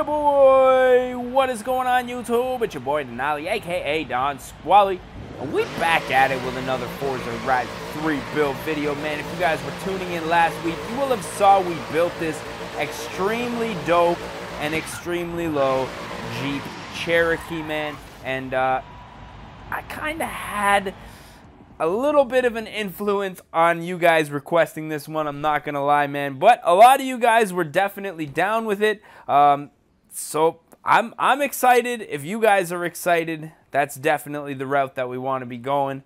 boy! What is going on, YouTube? It's your boy Denali, aka Don Squally, and we back at it with another Forza Horizon 3 build video, man. If you guys were tuning in last week, you will have saw we built this extremely dope and extremely low Jeep Cherokee, man. And I kind of had a little bit of an influence on you guys requesting this one, I'm not gonna lie, man, but a lot of you guys were definitely down with it. So I'm excited. If you guys are excited, that's definitely the route that we want to be going.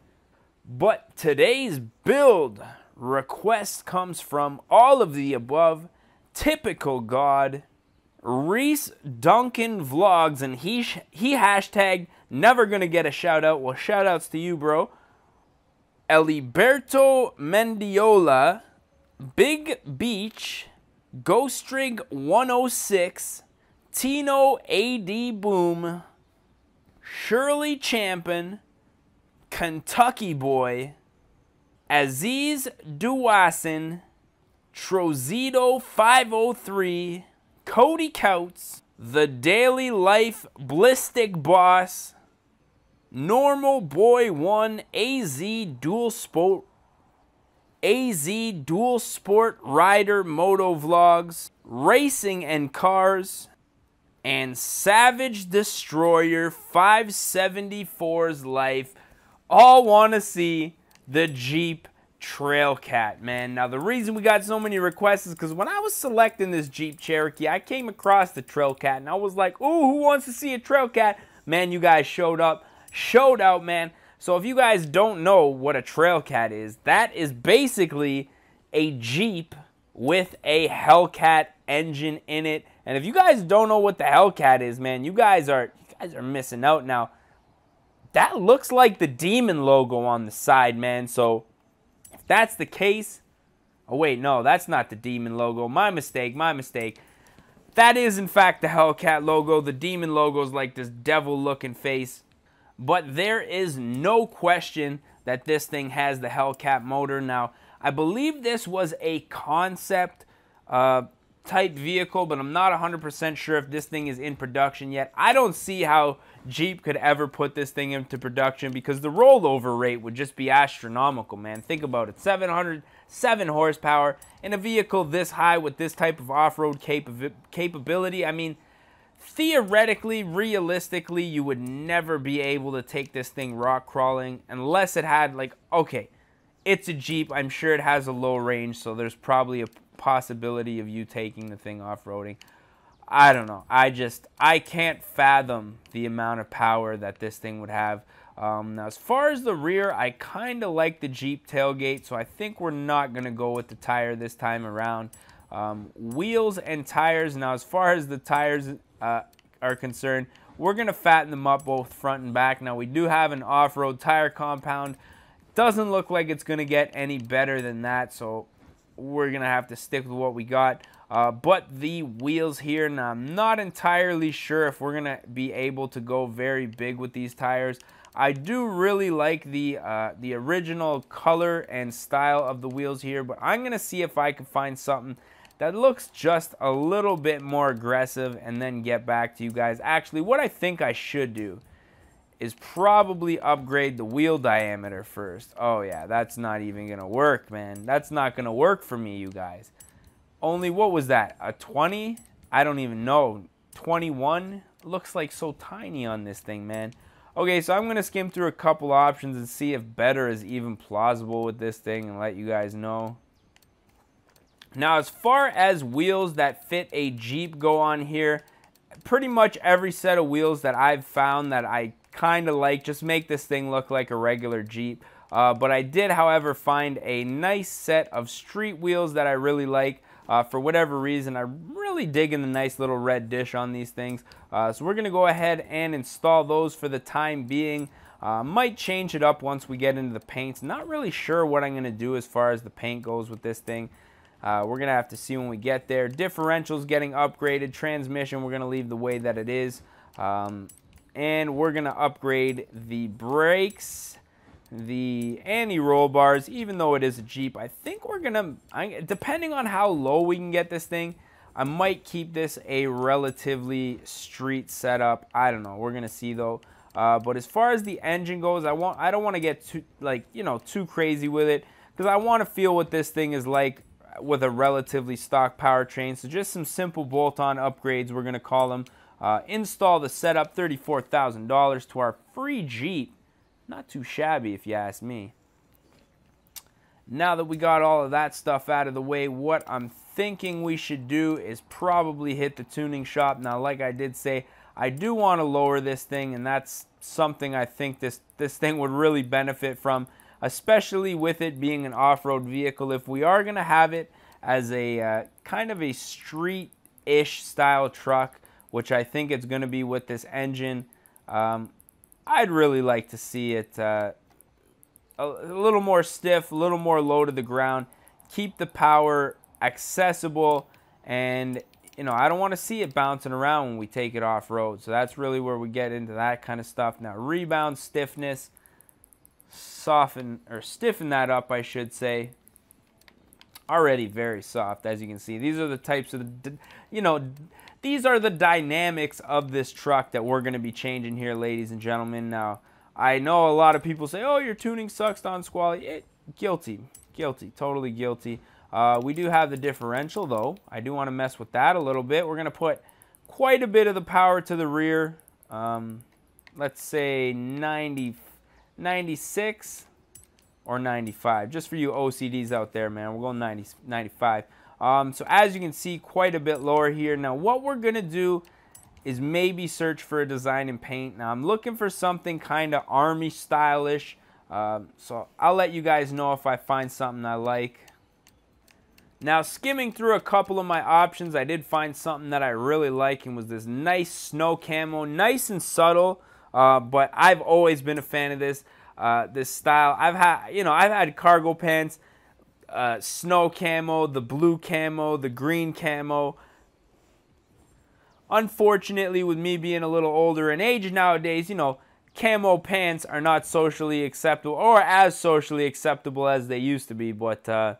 But today's build request comes from all of the above, Typical God, Reese Duncan Vlogs, and he hashtagged never gonna get a shout out. Well, shout outs to you, bro. Eliberto Mendiola, Big Beach, Ghostrig 106, Tino AD Boom, Shirley Champion, Kentucky Boy, Aziz Duwasin, Trozito 503, Cody Couts, The Daily Life Blistic Boss, Normal Boy 1, AZ Dual Sport Rider Moto Vlogs, Racing and Cars, and Savage Destroyer 574's Life all want to see the Jeep Trailcat, man. Now, the reason we got so many requests is because when I was selecting this Jeep Cherokee, I came across the Trailcat, and I was like, ooh, who wants to see a Trailcat? Man, you guys showed up. Showed out, man. So if you guys don't know what a Trailcat is, that is basically a Jeep with a Hellcat engine in it. And if you guys don't know what the Hellcat is, man, you guys are missing out. Now, that looks like the Demon logo on the side, man. So if that's the case, oh wait, no, that's not the Demon logo. My mistake, my mistake. That is in fact the Hellcat logo. The Demon logo is like this devil looking face. But there is no question that this thing has the Hellcat motor. Now, I believe this was a concept type vehicle, but I'm not 100% sure if this thing is in production yet. I don't see how Jeep could ever put this thing into production because the rollover rate would just be astronomical, man. Think about it, 707 horsepower in a vehicle this high with this type of off-road capability. I mean, theoretically, realistically, you would never be able to take this thing rock crawling unless it had, like, okay, it's a Jeep. I'm sure it has a low range, so there's probably a possibility of you taking the thing off-roading. I don't know. I can't fathom the amount of power that this thing would have. Now, as far as the rear, I kind of like the Jeep tailgate, so I think we're not going to go with the tire this time around. Wheels and tires. Now, as far as the tires are concerned, we're going to fatten them up both front and back. Now, we do have an off-road tire compound. Doesn't look like it's going to get any better than that, so we're going to have to stick with what we got. But the wheels here, now I'm not entirely sure if we're going to be able to go very big with these tires. I do really like the original color and style of the wheels here, but I'm going to see if I can find something that looks just a little bit more aggressive and then get back to you guys. Actually, what I think I should do is probably upgrade the wheel diameter first. Oh yeah, that's not even gonna work, man. That's not gonna work for me, you guys. Only, what was that, a 20? I don't even know. 21 looks like so tiny on this thing, man. Okay, so I'm gonna skim through a couple options and see if better is even plausible with this thing and let you guys know. Now, as far as wheels that fit a Jeep go on here, pretty much every set of wheels that I've found that I kind of like just make this thing look like a regular Jeep. But I did, however, find a nice set of street wheels that I really like. For whatever reason, I'm really digging the nice little red dish on these things. So we're going to go ahead and install those for the time being. Might change it up once we get into the paints. Not really sure what I'm going to do as far as the paint goes with this thing. We're going to have to see when we get there. Differential's getting upgraded. Transmission, we're going to leave the way that it is. And we're going to upgrade the brakes, the anti-roll bars. Even though it is a Jeep, I think we're going to, depending on how low we can get this thing, I might keep this a relatively street setup. I don't know. We're going to see, though. But as far as the engine goes, I don't want to get too, like, you know, too crazy with it, because I want to feel what this thing is like with a relatively stock powertrain. So just some simple bolt-on upgrades, we're going to call them. Install the setup, $34,000 to our free Jeep. Not too shabby if you ask me. Now that we got all of that stuff out of the way, what I'm thinking we should do is probably hit the tuning shop. Now, like I did say, I do want to lower this thing, and that's something I think this thing would really benefit from, especially with it being an off-road vehicle. If we are going to have it as a kind of a street-ish style truck, which I think it's going to be with this engine, I'd really like to see it a little more stiff, a little more low to the ground, keep the power accessible, and you know, I don't want to see it bouncing around when we take it off-road. So that's really where we get into that kind of stuff. Now, rebound stiffness, stiffen that up, I should say. Already very soft, as you can see. These are the types of, you know, these are the dynamics of this truck that we're going to be changing here, ladies and gentlemen. Now, I know a lot of people say, oh, your tuning sucks, Don Squally. Guilty, totally guilty. We do have the differential, though. I do want to mess with that a little bit. We're going to put quite a bit of the power to the rear. Let's say 96 or 95. Just for you OCDs out there, man. We're going 95. So as you can see, quite a bit lower here. Now, what we're going to do is maybe search for a design and paint. Now, I'm looking for something kind of army stylish. So I'll let you guys know if I find something I like. Now, skimming through a couple of my options, I did find something that I really like, and was this nice snow camo, nice and subtle, but I've always been a fan of this style. I've had cargo pants, snow camo, the blue camo, the green camo. Unfortunately, with me being a little older in age nowadays, you know, camo pants are not socially acceptable, or as socially acceptable as they used to be, but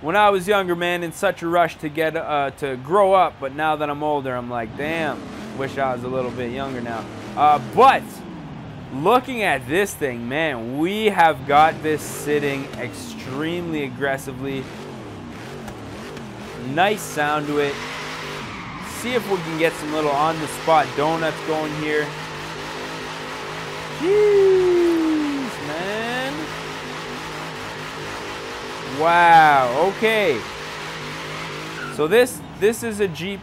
when I was younger, man, in such a rush to get to grow up, but now that I'm older, I'm like, damn, wish I was a little bit younger now. But looking at this thing, man, we have got this sitting extremely aggressively. Nice sound to it. See if we can get some little on-the-spot donuts going here. Jeez, man. Wow, okay. So this is a Jeep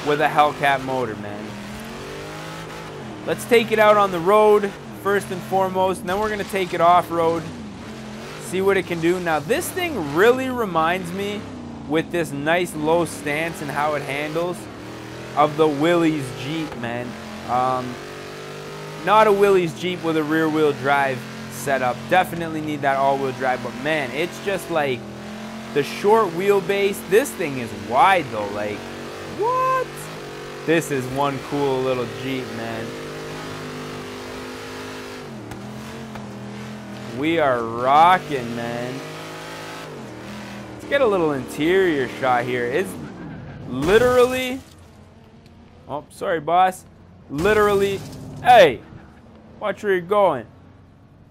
with a Hellcat motor, man. Let's take it out on the road first and foremost, and then we're going to take it off-road, see what it can do. Now, this thing really reminds me, with this nice low stance and how it handles, of the Willys Jeep, man. Not a Willys Jeep with a rear-wheel drive setup. Definitely need that all-wheel drive, but man, it's just like the short wheelbase. This thing is wide though, like what? This is one cool little Jeep, man. We are rocking, man. Let's get a little interior shot here. It's literally, oh, sorry, boss. Literally, hey, watch where you're going.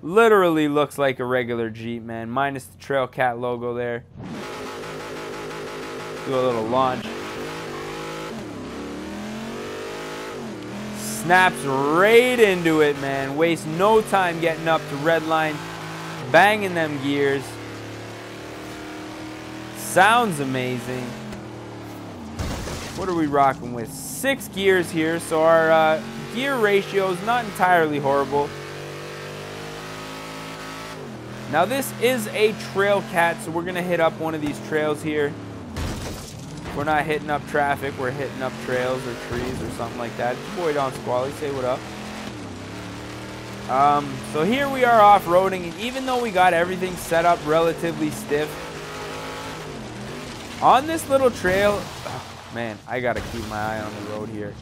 Literally looks like a regular Jeep, man, minus the Trailcat logo there. Do a little launch. Snaps right into it, man. Waste no time getting up to red line, banging them gears. Sounds amazing. What are we rocking with? 6 gears here, so our gear ratio is not entirely horrible. Now this is a Trailcat, so we're going to hit up one of these trails here. We're not hitting up traffic, we're hitting up trails or trees or something like that. It's your boy Don Squally, say what up. So here we are off-roading, and even though we got everything set up relatively stiff, on this little trail, oh, man, I got to keep my eye on the road here.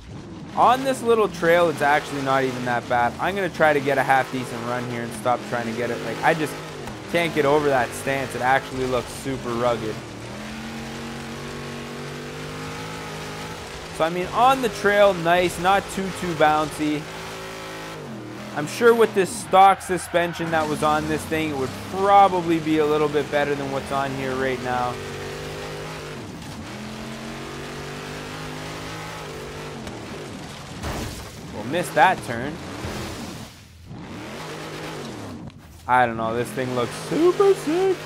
On this little trail, it's actually not even that bad. I'm going to try to get a half-decent run here and stop trying to get it. Like, I just can't get over that stance. It actually looks super rugged. So I mean, on the trail, nice, not too bouncy. I'm sure with this stock suspension that was on this thing, it would probably be a little bit better than what's on here right now. We'll miss that turn. I don't know, this thing looks super sick.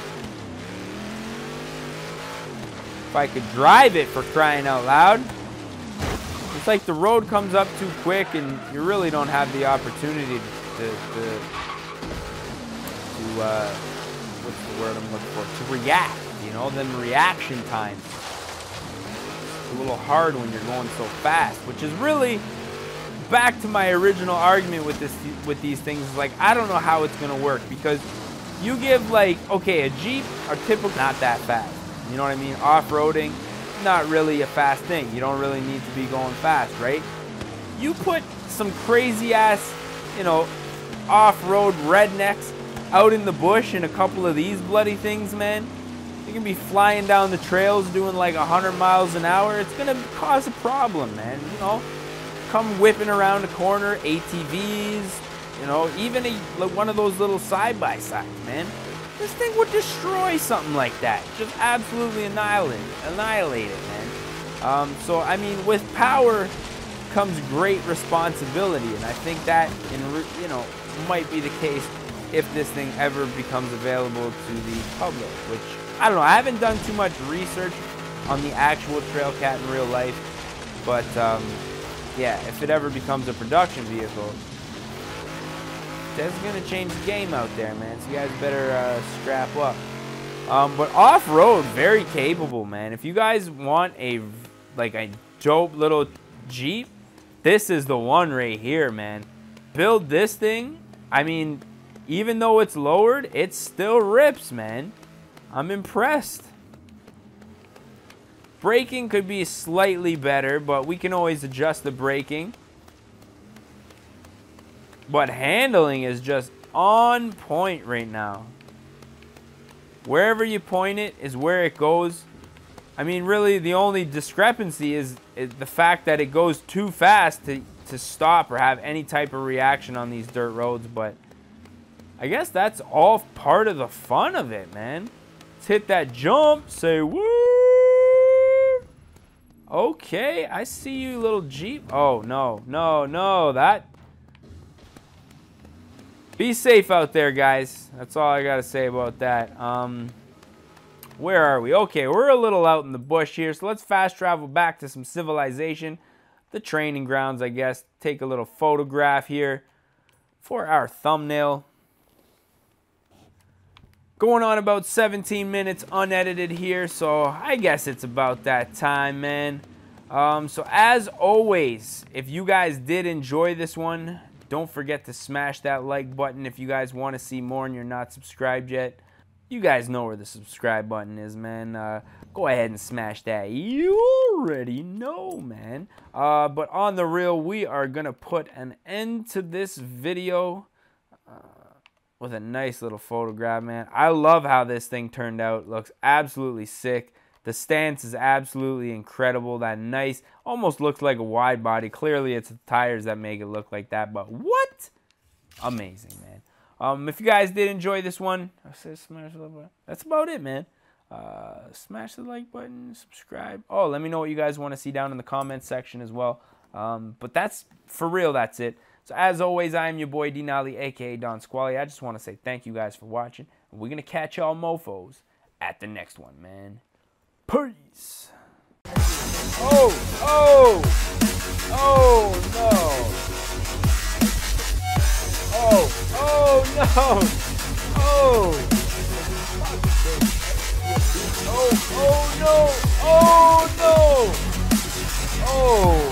If I could drive it, for crying out loud. It's like the road comes up too quick and you really don't have the opportunity to what's the word I'm looking for? To react, you know, then reaction time. It's a little hard when you're going so fast, which is really back to my original argument with these things. Is like, I don't know how it's gonna work, because you give, like, okay, a Jeep are typically not that fast. You know what I mean? Off-roading, not really a fast thing. You don't really need to be going fast, right? You put some crazy ass, you know, off-road rednecks out in the bush in a couple of these bloody things, man. You can be flying down the trails doing like 100 miles an hour. It's gonna cause a problem, man. You know, come whipping around a corner, ATVs, you know, even one of those little side-by-sides, man. This thing would destroy something like that. Just absolutely annihilate it, man. So, I mean, with power comes great responsibility, and I think that, you know, might be the case if this thing ever becomes available to the public, which, I don't know, I haven't done too much research on the actual Trailcat in real life, but, yeah, if it ever becomes a production vehicle, that's going to change the game out there, man. So you guys better strap up. But off-road, very capable, man. If you guys want a dope little Jeep, this is the one right here, man. Build this thing. I mean, even though it's lowered, it still rips, man. I'm impressed. Braking could be slightly better, but we can always adjust the braking. But handling is just on point right now. Wherever you point it is where it goes. I mean, really, the only discrepancy is the fact that it goes too fast to stop or have any type of reaction on these dirt roads. But I guess that's all part of the fun of it, man. Let's hit that jump. Say woo. Okay, I see you, little Jeep. Oh, no, no, no. Be safe out there, guys. That's all I got to say about that. Where are we? Okay, we're a little out in the bush here, so let's fast travel back to some civilization. The training grounds, I guess. Take a little photograph here for our thumbnail. Going on about 17 minutes unedited here, so I guess it's about that time, man. So as always, if you guys did enjoy this one, don't forget to smash that like button if you guys want to see more and you're not subscribed yet. You guys know where the subscribe button is, man. Go ahead and smash that. You already know, man. But on the real, we are going to put an end to this video with a nice little photograph, man. I love how this thing turned out. It looks absolutely sick. The stance is absolutely incredible. That nice, almost looks like a wide body. Clearly, it's the tires that make it look like that. But what? Amazing, man. If you guys did enjoy this one, I said smash the like button. That's about it, man. Smash the like button, subscribe. Oh, let me know what you guys want to see down in the comments section as well. But that's, for real, that's it. So as always, I am your boy D-Nolly, a.k.a. Don Squally. I just want to say thank you guys for watching. And we're going to catch y'all mofos at the next one, man. Peace. Oh, oh, oh, no. Oh, oh, no. Oh. Oh, oh, no. Oh, no. Oh.